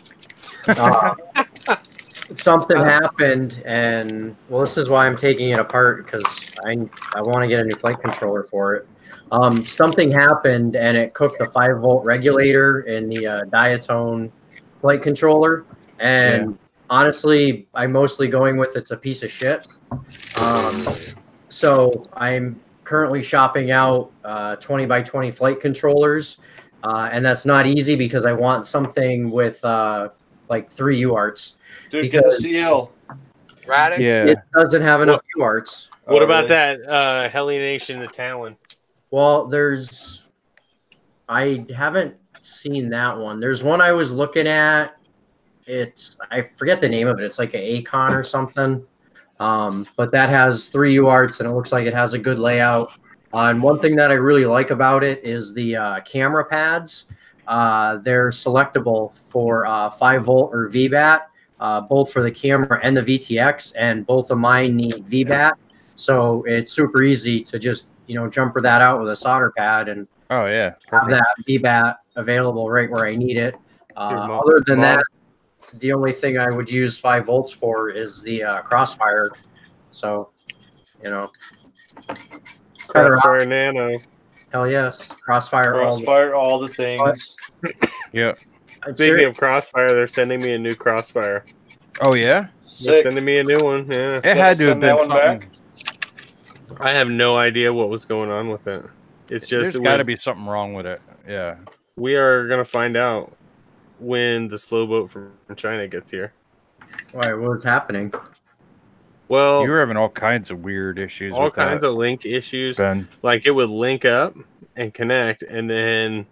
Something happened, and well, this is why I'm taking it apart, because I want to get a new flight controller for it. Something happened, and it cooked the 5-volt regulator in the diatone flight controller, and honestly, I'm mostly going with it's a piece of shit. So I'm currently shopping out 20 by 20 flight controllers, and that's not easy because I want something with like 3 UARTs. Dude, because get the CL. Radix? Yeah. It doesn't have enough UARTs. What about that Heli Nation the Talon? Well, I haven't seen that one. There's one I was looking at. I forget the name of it. It's like an Acon or something. But that has 3 UARTs, and it looks like it has a good layout. And one thing that I really like about it is the camera pads. They're selectable for 5-volt or VBAT, both for the camera and the VTX, and both of mine need VBAT. So it's super easy to just, jumper that out with a solder pad and have that VBAT available right where I need it. Other than that, the only thing I would use 5 volts for is the Crossfire. So, Crossfire Nano. Hell yes, Crossfire. All the things. Yeah. Speaking of Crossfire, they're sending me a new Crossfire. Oh yeah, they're sending me a new one. Yeah, it had to have been something. I have no idea what was going on with it. It's just there's got to be something wrong with it. Yeah, we are gonna find out when the slow boat from China gets here. Why? What's happening? Well, you were having all kinds of weird issues. All kinds of link issues. Ben. Like it would link up and connect, and then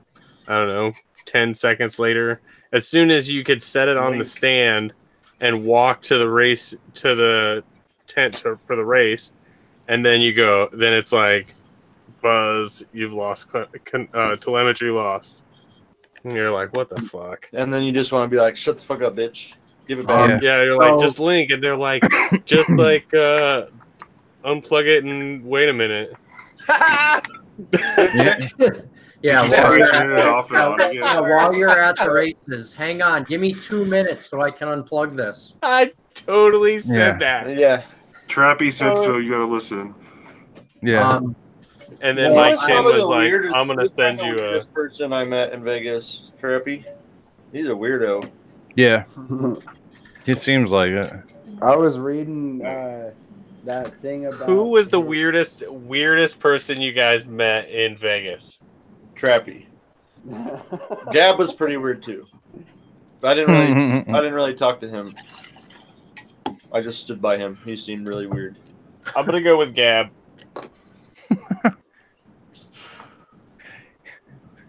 I don't know, 10 seconds later, as soon as you could set it on the stand and walk to the race, to the tent for the race, and then you go, then it's like, buzz, you've lost telemetry lost. And you're like, what the fuck? And then you just want to be like, shut the fuck up, bitch. Give it back. Yeah, you're like, just link, and they're like, just like unplug it and wait a minute. While you're at the races, hang on, give me 2 minutes so I can unplug this. I totally said that. Yeah. Trappy said so. You gotta listen. Yeah. And then Mike Chin was like, "I'm gonna send you a." This person I met in Vegas, Trappy. He's a weirdo. Yeah. It seems like it. I was reading that thing about. Who was the weirdest person you guys met in Vegas? Trappy. Gab was pretty weird too. I didn't really talk to him. I just stood by him. He seemed really weird. I'm gonna go with Gab.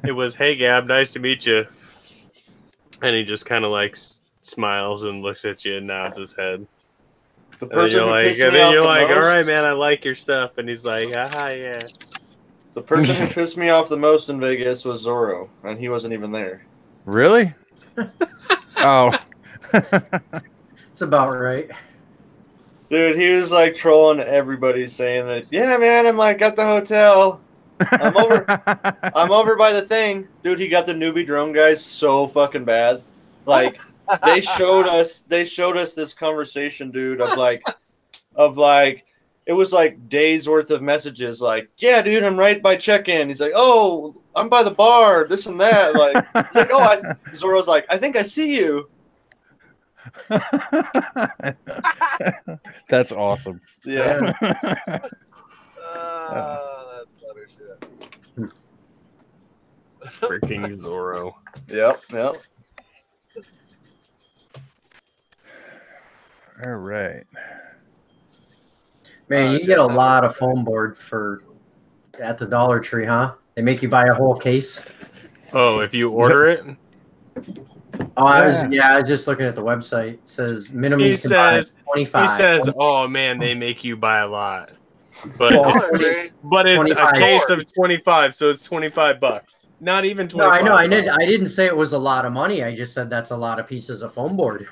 It was, "Hey Gab, nice to meet you," and he just kind of like smiles and looks at you and nods his head. The And then person you're who like, pissed me off the most, all right, man, I like your stuff. And he's like, aha, yeah. the person who pissed me off the most in Vegas was Zorro, and he wasn't even there. Really? Oh. It's about right. Dude, he was like trolling everybody, saying that, yeah, man, I'm like at the hotel. I'm over by the thing. Dude, he got the newbie drone guys so fucking bad. Like they showed us this conversation, dude, of like it was like days worth of messages like, yeah, dude, I'm right by check-in. He's like, oh, I'm by the bar, this and that. Like it's like, oh, Zorro's like, I think I see you. That's awesome. Yeah. That's better shit. Freaking Zorro. Yep. All right. Man, you get a lot of foam board at the Dollar Tree, huh? They make you buy a whole case. Oh, if you order it? Oh, I was just looking at the website. It says minimum you can buy 25. He says, oh man, they make you buy a lot. But it's a 25. case of 25, so it's $25. Not even 25. No, I know. I didn't say it was a lot of money. I just said that's a lot of pieces of foam board.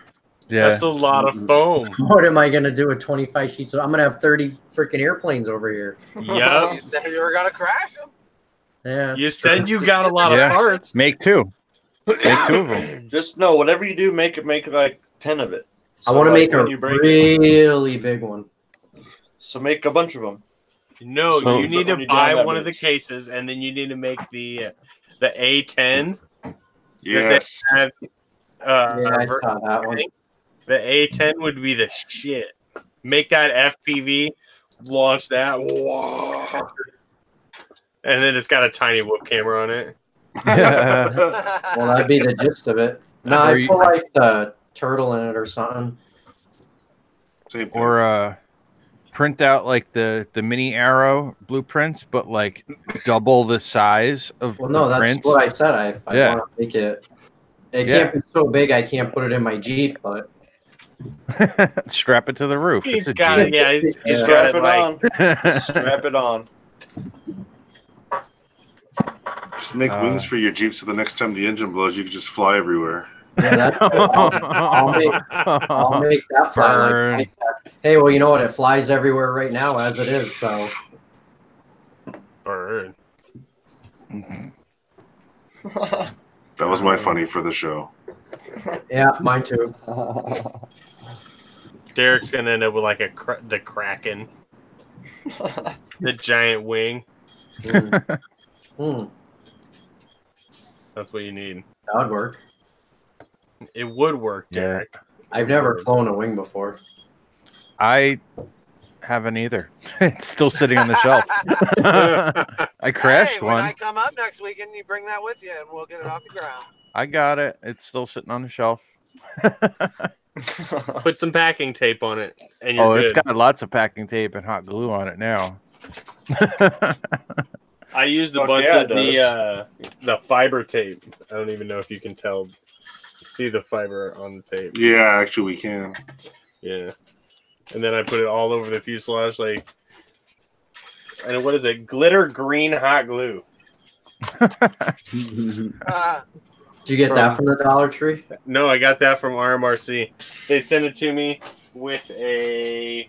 Yeah. That's a lot of foam. What am I going to do with 25 sheets? I'm going to have 30 freaking airplanes over here. Yep. You said you were gonna crash them. Yeah. You said you got a lot of parts. Make two. Make two of them. Just no, whatever you do, make like 10 of it. So I want to like, make a really big one. So make a bunch of them. No, So- you need to When you buy down that one of the bitch. cases, and then you need to make the A10. Yes. Yeah, I saw that one. The A10 would be the shit. Make that FPV, launch that, whoa. And then it's got a tiny whoop camera on it. Well, that'd be the gist of it. No, Or I you- put like the turtle in it or something. Same thing. Or print out like the mini arrow blueprints, but like double the size of Well, no, the that's prints. what I said. I Yeah. want to make it. It Yeah. can't be so big I can't put it in my Jeep, but Strap it to the roof. He's It's a got it. Jeep. Yeah, he's got Strap it it like on. Strap it on. Just make wings for your Jeep so the next time the engine blows, you can just fly everywhere. yeah, I'll make that fly. Burn. Like, hey, well, you know what? It flies everywhere right now as it is. So bird. That was my funny for the show. yeah, mine too. Derek's gonna end up with like the Kraken, the giant wing. Hmm, That's what you need. that would work. It would work, Derek. I've never flown a wing before. I haven't either. It's still sitting on the shelf. I crashed Hey, when one. I come up next weekend, you bring that with you, and we'll get it off the ground. I got it. It's still sitting on the shelf. Put some packing tape on it, and you're It's good. got lots of packing tape and hot glue on it now. I used a Fuck bunch yeah, of it the fiber tape. I don't even know if you can see the fiber on the tape. Yeah, actually, we can. Yeah. And then I put it all over the fuselage, like, and what is it? Glitter green hot glue. Did you get that from the Dollar Tree? No, I got that from RMRC. They sent it to me with a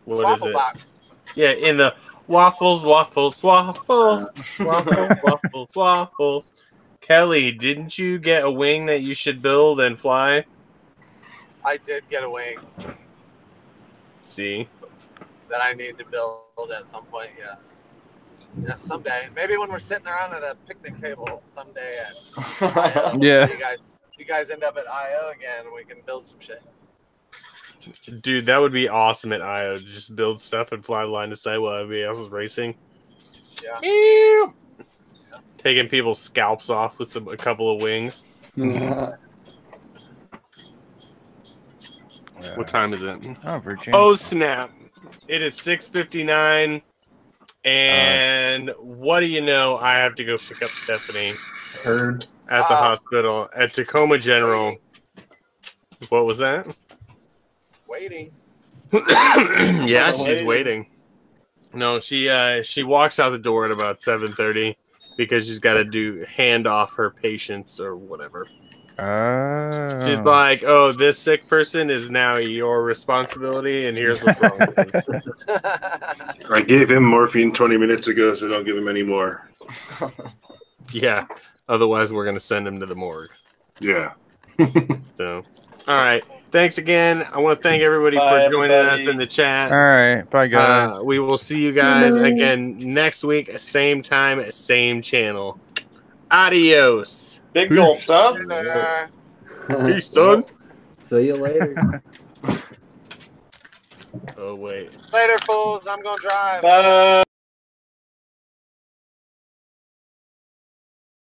what Waffle is it? box. Yeah, in the waffles. Kelly, didn't you get a wing that you should build and fly? I did get a wing See? that I need to build at some point. Yes. Yes, someday. Maybe when we're sitting around at a picnic table someday at IO. Yeah. You guys end up at IO again, and we can build some shit. Dude, that would be awesome at IO to just build stuff and fly line of sight while everybody else is racing. Yeah. Taking people's scalps off with a couple of wings. What time is it? Oh, Virginia. Oh, snap. It is 6:59. And what do you know? I have to go pick up Stephanie. Heard. at the hospital at Tacoma General. What was that? Waiting. Yeah, she's waiting. No, she walks out the door at about 7:30 because she's got to hand off her patients or whatever. She's like, "Oh, this sick person is now your responsibility, and here's what's wrong with him." I gave him morphine 20 minutes ago, so don't give him any more. Yeah, otherwise we're gonna send him to the morgue. Yeah. So, all right. Thanks again. I want to thank everybody for joining us in the chat. All right. Bye, guys. We will see you guys again next week, same time, same channel. Adios. Big gulps, huh? Peace, son. See you later. Oh, wait. Later, fools. I'm going to drive. Bye.